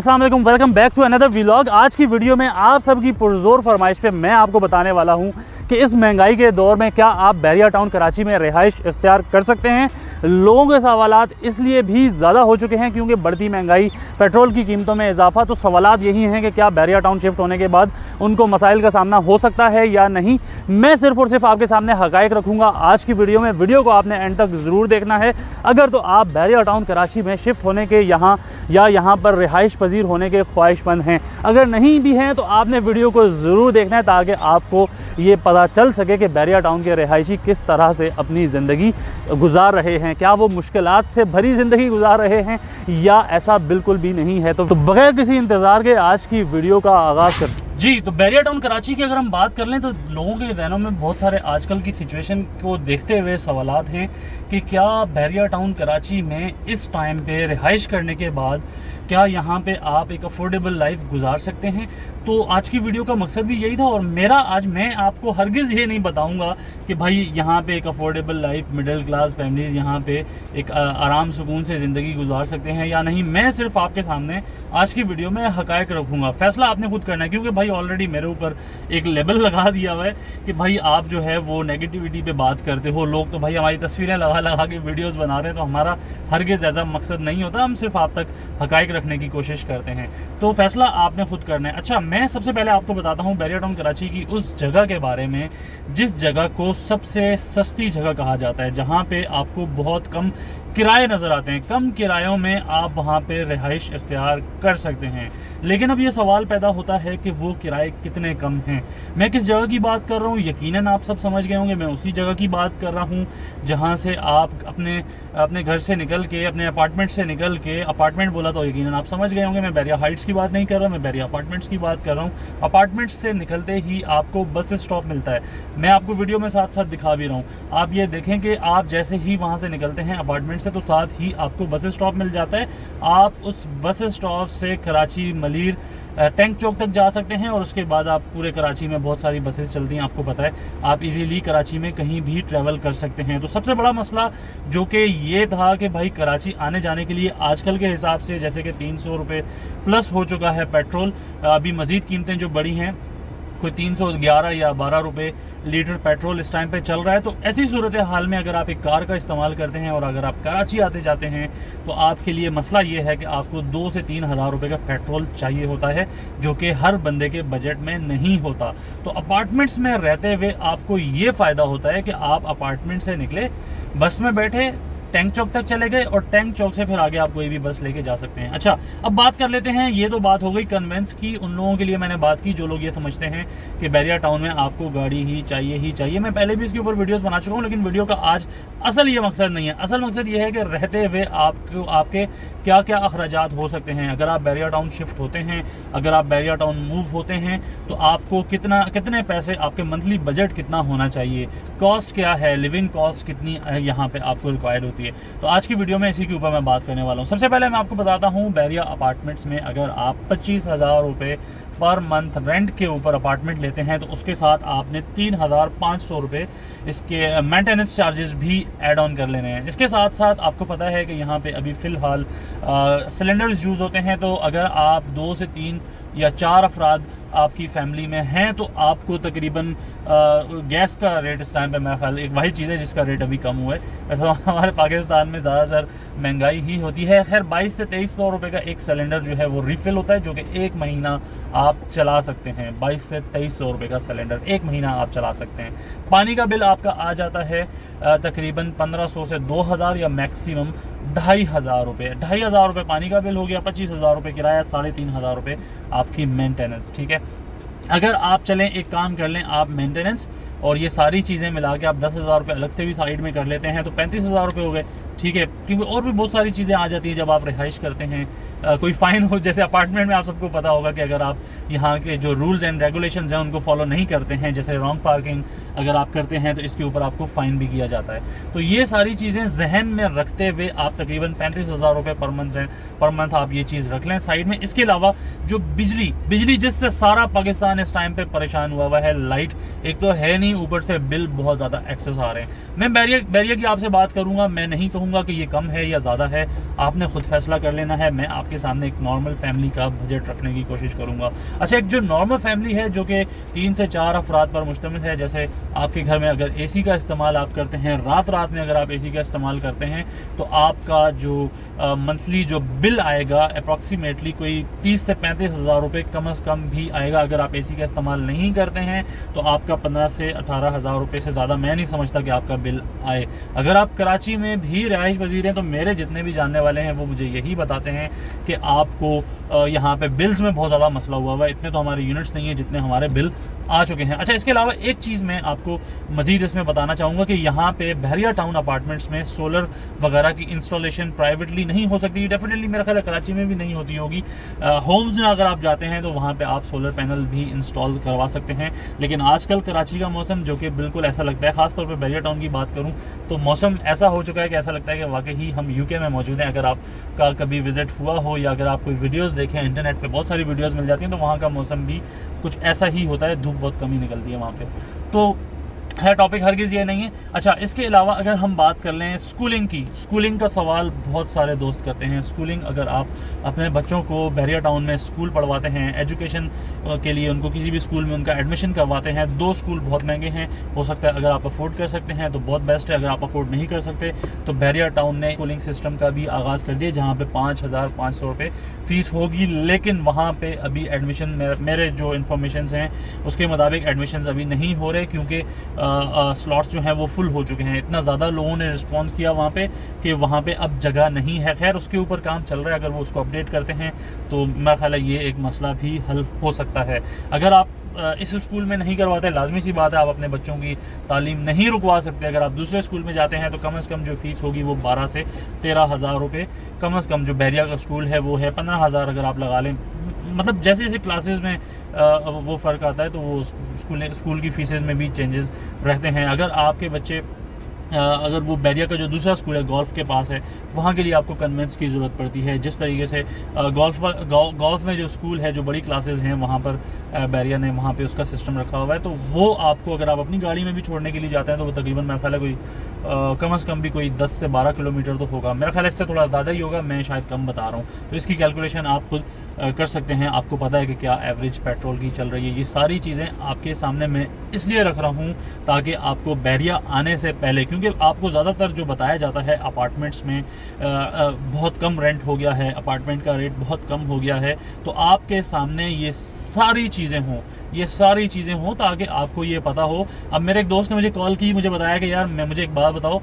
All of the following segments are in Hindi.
अस्सलाम वालेकुम, welcome back to another vlog. आज की वीडियो में आप सबकी पुरजोर फरमाइश पे मैं आपको बताने वाला हूं कि इस महंगाई के दौर में क्या आप बैरिया टाउन कराची में रिहाइश इख्तियार कर सकते हैं। लोगों के सवालात इसलिए भी ज़्यादा हो चुके हैं क्योंकि बढ़ती महंगाई, पेट्रोल की कीमतों में इजाफा। तो सवालात यही हैं कि क्या बैरिया टाउन शिफ्ट होने के बाद उनको मसाइल का सामना हो सकता है या नहीं। मैं सिर्फ़ और सिर्फ आपके सामने हक़ाइक़ रखूँगा आज की वीडियो में। वीडियो को आपने एंड तक ज़रूर देखना है। अगर तो आप बैरिया टाउन कराची में शिफ्ट होने के यहाँ पर रिहाइश पजीर होने के ख्वाहिशमंद हैं, अगर नहीं भी हैं तो आपने वीडियो को ज़रूर देखना है ताकि आपको ये पता चल सके कि बैरिया टाउन के रिहायशी किस तरह से अपनी ज़िंदगी गुजार रहे हैं। क्या वो मुश्किलात से भरी ज़िंदगी गुजार रहे हैं या ऐसा बिल्कुल भी नहीं है। तो बगैर किसी इंतज़ार के आज की वीडियो का आगाज़ करते जी। तो बैरिया टाउन कराची की अगर हम बात कर लें तो लोगों के जहनों में बहुत सारे आजकल की सिचुएशन को देखते हुए सवालात हैं कि क्या बैरिया टाउन कराची में इस टाइम पे रिहाइश करने के बाद क्या यहाँ पे आप एक अफोर्डेबल लाइफ गुजार सकते हैं। तो आज की वीडियो का मकसद भी यही था और मैं आपको हरगिज़ ये नहीं बताऊँगा कि भाई यहाँ पे एक affordable life, middle class family यहाँ पे एक आराम सुकून से ज़िंदगी गुजार सकते हैं या नहीं। मैं सिर्फ आपके सामने आज की वीडियो में हक़ाइक़ रखूँगा, फैसला आपने खुद करना है। क्योंकि भाई ऑलरेडी मेरे ऊपर एक लेबल लगा दिया हुआ है कि भाई आप जो है वो नेगेटिविटी पे बात करते हो। लोग तो भाई हमारी तस्वीरें लगा के वीडियोस बना रहे हैं, तो हमारा हरगिज़ ऐसा मकसद नहीं होता। हम सिर्फ आप तक हक़ाइक़ रखने की कोशिश करते हैं। तो फैसला आपने खुद करना है। अच्छा, मैं सबसे पहले आपको बताता हूँ बैरिया टाउन कराची की उस जगह के बारे में जिस जगह को सबसे सस्ती जगह कहा जाता है, जहाँ पे आपको बहुत कम किराए नज़र आते हैं। कम किरायों में आप वहाँ पे रिहाइश इख्तियार कर सकते हैं। लेकिन अब ये सवाल पैदा होता है कि वो किराए कितने कम हैं। मैं किस जगह की बात कर रहा हूँ यकीनन आप सब समझ गए होंगे। मैं उसी जगह की बात कर रहा हूँ जहाँ से आप अपने घर से निकल के, अपने अपार्टमेंट से निकल के, अपार्टमेंट बोला तो यकीनन आप समझ गए होंगे मैं बैरिया हाइट्स की बात नहीं कर रहा, मैं बैरिया अपार्टमेंट्स की बात कर रहा हूँ। अपार्टमेंट्स से निकलते ही आपको बस स्टॉप मिलता है। मैं आपको वीडियो में साथ साथ दिखा भी रहा हूँ। आप ये देखें कि आप जैसे ही वहाँ से निकलते हैं अपार्टमेंट से तो साथ ही आपको बस स्टॉप मिल जाता है। आप उस बस स्टॉप से कराची मलीर टैंक चौक तक जा सकते हैं और उसके बाद आप पूरे कराची में बहुत सारी बसेस चलती हैं, आपको पता है। आप इजीली कराची में कहीं भी ट्रैवल कर सकते हैं। तो सबसे बड़ा मसला जो कि ये था कि भाई कराची आने जाने के लिए आजकल के हिसाब से जैसे कि 300 रुपये प्लस हो चुका है पेट्रोल। अभी मज़ीद कीमतें जो बढ़ी हैं, कोई 311 या 12 रुपये लीटर पेट्रोल इस टाइम पे चल रहा है। तो ऐसी सूरत हाल में अगर आप एक कार का इस्तेमाल करते हैं और अगर आप कराची आते जाते हैं तो आपके लिए मसला ये है कि आपको 2 से 3 हज़ार रुपये का पेट्रोल चाहिए होता है, जो कि हर बंदे के बजट में नहीं होता। तो अपार्टमेंट्स में रहते हुए आपको ये फ़ायदा होता है कि आप अपार्टमेंट से निकले, बस में बैठे, टैंक चौक तक चले गए और टैंक चौक से फिर आगे आप कोई भी बस लेके जा सकते हैं। अच्छा, अब बात कर लेते हैं, ये तो बात हो गई कन्वेंस की। उन लोगों के लिए मैंने बात की जो लोग ये समझते हैं कि बैरिया टाउन में आपको गाड़ी ही चाहिए। मैं पहले भी इसके ऊपर वीडियोस बना चुका हूँ, लेकिन वीडियो का आज असल ये मकसद नहीं है। असल मकसद ये है कि रहते हुए आपके क्या क्या अखराजात हो सकते हैं। अगर आप बैरिया टाउन शिफ्ट होते हैं, अगर आप बैरिया टाउन मूव होते हैं तो आपको कितने पैसे, आपके मंथली बजट कितना होना चाहिए, कॉस्ट क्या है, लिविंग कॉस्ट कितनी यहाँ पे आपको रिक्वायर्ड होती है। तो आज की वीडियो में इसी के ऊपर मैं बात करने वाला हूँ। सबसे पहले मैं आपको बताता हूँ बैरिया अपार्टमेंट्स में अगर आप 25,000 रुपये पर मंथ रेंट के ऊपर अपार्टमेंट लेते हैं तो उसके साथ आपने 3,500 रुपये इसके मेंटेनेंस चार्जेस भी ऐड ऑन कर लेने हैं। इसके साथ साथ आपको पता है कि यहाँ पे अभी फ़िलहाल सिलेंडर्स यूज़ होते हैं। तो अगर आप 2 से 3 या 4 अफराद आपकी फैमिली में हैं तो आपको तकरीबन गैस का रेट इस टाइम पे मेरा ख्याल एक वही चीज़ है जिसका रेट अभी कम हुआ है। वैसे हमारे पाकिस्तान में ज़्यादातर महंगाई ही होती है। खैर 22 से 2300 रुपये का एक सिलेंडर जो है वो रिफ़िल होता है, जो कि 1 महीना आप चला सकते हैं। 22 से 2300 रुपये का सिलेंडर 1 महीना आप चला सकते हैं। पानी का बिल आपका आ जाता है तकरीबन 1500 से 2000 या मैक्सिमम 2500 रुपये। 2500 रुपये पानी का बिल हो गया, 25,000 रुपये किराया, 3,500 रुपये आपकी मेंटेनेंस। ठीक है, अगर आप चलें एक काम कर लें, आप मेंटेनेंस और ये सारी चीज़ें मिला के आप 10,000 रुपये अलग से भी साइड में कर लेते हैं तो 35,000 रुपये हो गए। ठीक है, क्योंकि और भी बहुत सारी चीज़ें आ जाती हैं जब आप रिहाइश करते हैं। कोई फ़ाइन हो, जैसे अपार्टमेंट में आप सबको पता होगा कि अगर आप यहाँ के जो रूल्स एंड रेगुलेशंस हैं उनको फॉलो नहीं करते हैं, जैसे रॉन्ग पार्किंग अगर आप करते हैं तो इसके ऊपर आपको फ़ाइन भी किया जाता है। तो ये सारी चीज़ें जहन में रखते हुए आप तकरीबन 35,000 रुपये पर मंथ आप ये चीज़ रख लें साइड में। इसके अलावा जो बिजली जिससे सारा पाकिस्तान इस टाइम पर परेशान हुआ है, लाइट एक तो है नहीं, ऊपर से बिल बहुत ज़्यादा एक्सेस आ रहे हैं। मैं बैरिया की आपसे बात करूँगा, मैं नहीं कहूँगा कहूँगा कि ये कम है या ज़्यादा है, आपने खुद फैसला कर लेना है। मैं आपके सामने एक नॉर्मल फैमिली का बजट रखने की कोशिश करूँगा। अच्छा, एक जो नॉर्मल फैमिली है जो कि 3 से 4 अफराद पर मुश्तमिल है, जैसे आपके घर में अगर एसी का इस्तेमाल आप करते हैं, रात में अगर आप एसी का इस्तेमाल करते हैं, तो आपका जो मंथली जो बिल आएगा अप्रॉक्सीमेटली कोई 30 से 35 हज़ार रुपये कम से कम भी आएगा। अगर आप एसी का इस्तेमाल नहीं करते हैं तो आपका 15 से 18 हज़ार रुपये से ज़्यादा मैं नहीं समझता कि आपका बिल आए। अगर आप कराची में भी रहाइश पजीर हैं तो मेरे जितने भी जानने वाले हैं वो मुझे यही बताते हैं कि आपको यहाँ पे बिल्स में बहुत ज़्यादा मसला हुआ है। इतने तो हमारे यूनिट्स नहीं है जितने हमारे बिल आ चुके हैं। अच्छा, इसके अलावा एक चीज़ मैं आपको मज़ीद इसमें बताना चाहूँगा कि यहाँ पे बहरिया टाउन अपार्टमेंट्स में सोलर वगैरह की इंस्टॉलेशन प्राइवेटली नहीं हो सकती। डेफिनेटली मेरा ख्याल है कराची में भी नहीं होती होगी। होम्स में अगर आप जाते हैं तो वहाँ पे आप सोलर पैनल भी इंस्टॉल करवा सकते हैं। लेकिन आजकल कराची का मौसम जो कि बिल्कुल ऐसा लगता है, ख़ासतौर पर बहरिया टाउन की बात करूँ तो मौसम ऐसा हो चुका है कि ऐसा लगता है कि वाकई ही हम यूके में मौजूद हैं। अगर आपका कभी विज़िट हुआ हो या अगर आप कोई वीडियोज़ देखें, इंटरनेट पर बहुत सारी वीडियोज़ मिल जाती हैं, तो वहाँ का मौसम भी कुछ ऐसा ही होता है। धूप बहुत कम ही निकलती है वहाँ पे। तो है टॉपिक हरगिज़ ये नहीं है। अच्छा, इसके अलावा अगर हम बात कर लें स्कूलिंग की, स्कूलिंग का सवाल बहुत सारे दोस्त करते हैं। स्कूलिंग अगर आप अपने बच्चों को बहरिया टाउन में स्कूल पढ़वाते हैं, एजुकेशन के लिए उनको किसी भी स्कूल में उनका एडमिशन करवाते हैं, 2 स्कूल बहुत महंगे हैं। हो सकता है अगर आप अफोर्ड कर सकते हैं तो बहुत बेस्ट है। अगर आप अफोर्ड नहीं कर सकते तो बहरिया टाउन ने स्कूलिंग सिस्टम का भी आगाज़ कर दिया, जहाँ पे 5,500 रुपये फ़ीस होगी। लेकिन वहाँ पे अभी एडमिशन मेरे जो इन्फॉर्मेशन हैं उसके मुताबिक एडमिशन अभी नहीं हो रहे, क्योंकि स्लॉट्स जो हैं वो फुल हो चुके हैं। इतना ज़्यादा लोगों ने रिस्पॉन्स किया वहाँ पे कि वहाँ पे अब जगह नहीं है। खैर, उसके ऊपर काम चल रहा है। अगर वो उसको अपडेट करते हैं तो मेरा ख्याल है ये एक मसला भी हल हो सकता है। अगर आप इस स्कूल में नहीं करवाते, लाजमी सी बात है आप अपने बच्चों की तालीम नहीं रुकवा सकते। अगर आप दूसरे स्कूल में जाते हैं तो कम से कम जो फ़ीस होगी वो 12 से 13 हज़ार रुपये, कम से कम जो बहरिया का स्कूल है वो है 15 हज़ार अगर आप लगा लें। मतलब जैसे जैसे क्लासेस में वो फ़र्क आता है तो वो स्कूल की फ़ीसेस में भी चेंजेस रहते हैं। अगर आपके बच्चे अगर वो बहरिया का जो दूसरा स्कूल है गोल्फ के पास है, वहाँ के लिए आपको कन्वेंस की ज़रूरत पड़ती है। जिस तरीके से गोल्फ में जो स्कूल है, जो बड़ी क्लासेस हैं, वहाँ पर बहरिया ने वहाँ पे उसका सिस्टम रखा हुआ है। तो वो आपको अगर आप अपनी गाड़ी में भी छोड़ने के लिए जाते हैं तो वो तकरीबन मेरा ख्याल है कोई कम से कम भी कोई 10 से 12 किलोमीटर तो होगा। मेरा ख्याल है इससे थोड़ा ज़्यादा ही होगा, मैं शायद कम बता रहा हूँ। तो इसकी कैलकुलेशन आप खुद कर सकते हैं। आपको पता है कि क्या एवरेज पेट्रोल की चल रही है। ये सारी चीज़ें आपके सामने मैं इसलिए रख रहा हूँ ताकि आपको बहरिया आने से पहले, क्योंकि आपको ज़्यादातर जो बताया जाता है अपार्टमेंट्स में बहुत कम रेंट हो गया है, अपार्टमेंट का रेट बहुत कम हो गया है, तो आपके सामने ये सारी चीज़ें हों ताकि आपको ये पता हो। अब मेरे एक दोस्त ने मुझे कॉल की, मुझे बताया कि यार मुझे एक बात बताओ,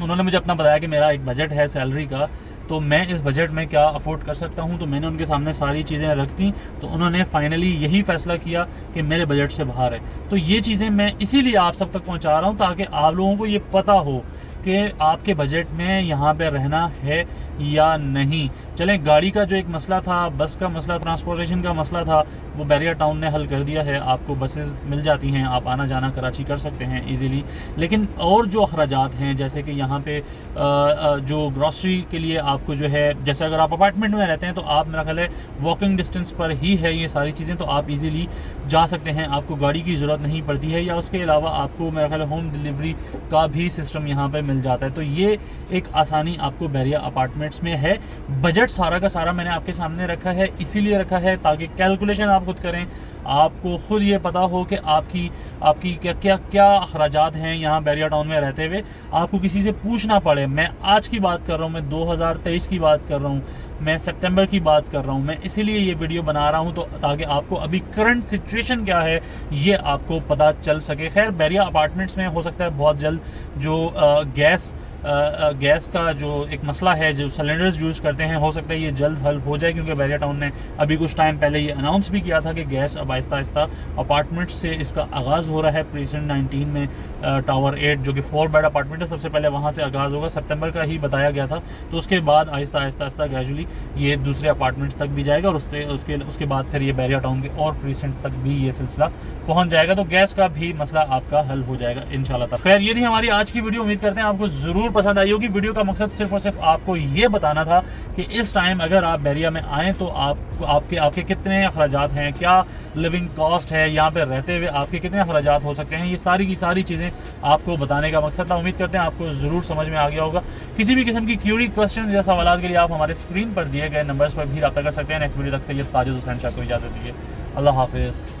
उन्होंने मुझे अपना बताया कि मेरा एक बजट है सैलरी का, तो मैं इस बजट में क्या अफोर्ड कर सकता हूं। तो मैंने उनके सामने सारी चीज़ें रख दी, तो उन्होंने फाइनली यही फ़ैसला किया कि मेरे बजट से बाहर है। तो ये चीज़ें मैं इसीलिए आप सब तक पहुंचा रहा हूं ताकि आप लोगों को ये पता हो कि आपके बजट में यहाँ पे रहना है या नहीं। चलें, गाड़ी का जो एक मसला था, बस का मसला, ट्रांसपोर्टेशन का मसला था, वो बहरिया टाउन ने हल कर दिया है। आपको बसेस मिल जाती हैं, आप आना जाना कराची कर सकते हैं इजीली। लेकिन और जो अखराजात हैं, जैसे कि यहाँ पे जो ग्रॉसरी के लिए आपको जो है, जैसे अगर आप अपार्टमेंट में रहते हैं तो आप मेरा ख्याल है वॉकिंग डिस्टेंस पर ही है ये सारी चीज़ें, तो आप इजीली जा सकते हैं, आपको गाड़ी की ज़रूरत नहीं पड़ती है। या उसके अलावा आपको मेरा ख्याल है होम डिलीवरी का भी सिस्टम यहाँ पर मिल जाता है। तो ये एक आसानी आपको बहरिया अपार्टमेंट्स में है। बजट सारा का सारा मैंने आपके सामने रखा है, इसीलिए रखा है ताकि कैलकुलेशन आप खुद करें, आपको खुद ये पता हो कि आपकी क्या अखराजात हैं यहाँ बहरिया टाउन में रहते हुए, आपको किसी से पूछना पड़े। मैं आज की बात कर रहा हूँ, मैं 2023 की बात कर रहा हूँ, मैं सितंबर की बात कर रहा हूँ, मैं इसीलिए ये वीडियो बना रहा हूँ तो ताकि आपको अभी करंट सिचुएशन क्या है ये आपको पता चल सके। खैर, बहरिया अपार्टमेंट्स में हो सकता है बहुत जल्द जो गैस का जो एक मसला है, जो सिलेंडर्स यूज़ करते हैं, हो सकता है ये जल्द हल हो जाए, क्योंकि बहरिया टाउन ने अभी कुछ टाइम पहले ये अनाउंस भी किया था कि गैस अब आहिस्ता आहिस्ता अपार्टमेंट से इसका आगाज़ हो रहा है। प्रीसेंट 19 में टावर 8 जो कि 4 बेड अपार्टमेंट है, सबसे पहले वहाँ से आगाज़ होगा, सितंबर का ही बताया गया था। तो उसके बाद आहिस्ता आहिस्ता ग्रेजुअली ये दूसरे अपार्टमेंट्स तक भी जाएगा और उसके बाद फिर ये बहरिया टाउन के और प्रीसेंट्स तक भी ये सिलसिला पहुँच जाएगा। तो गैस का भी मसला आपका हल हो जाएगा इंशाल्लाह। खैर, ये थी हमारी आज की वीडियो। उम्मीद करते हैं आपको ज़रूर पसंद आई होगी। वीडियो का मकसद सिर्फ और सिर्फ आपको ये बताना था कि इस टाइम अगर आप बहरिया में आएँ तो आपके कितने अखराजात हैं, क्या लिविंग कॉस्ट है, यहाँ पे रहते हुए आपके कितने अखराजात हो सकते हैं, ये सारी की सारी चीज़ें आपको बताने का मकसद था। उम्मीद करते हैं आपको ज़रूर समझ में आ गया होगा। किसी भी किस्म की क्यूरी, क्वेश्चन या सवाल के लिए आप हमारे स्क्रीन पर दिए गए नंबर्स पर भी रब्ता कर सकते हैं। नेक्स्ट वीडियो तक सैयद साजिद हुसैन शाह को इजाज़त दीजिए। अल्लाह हाफिज़।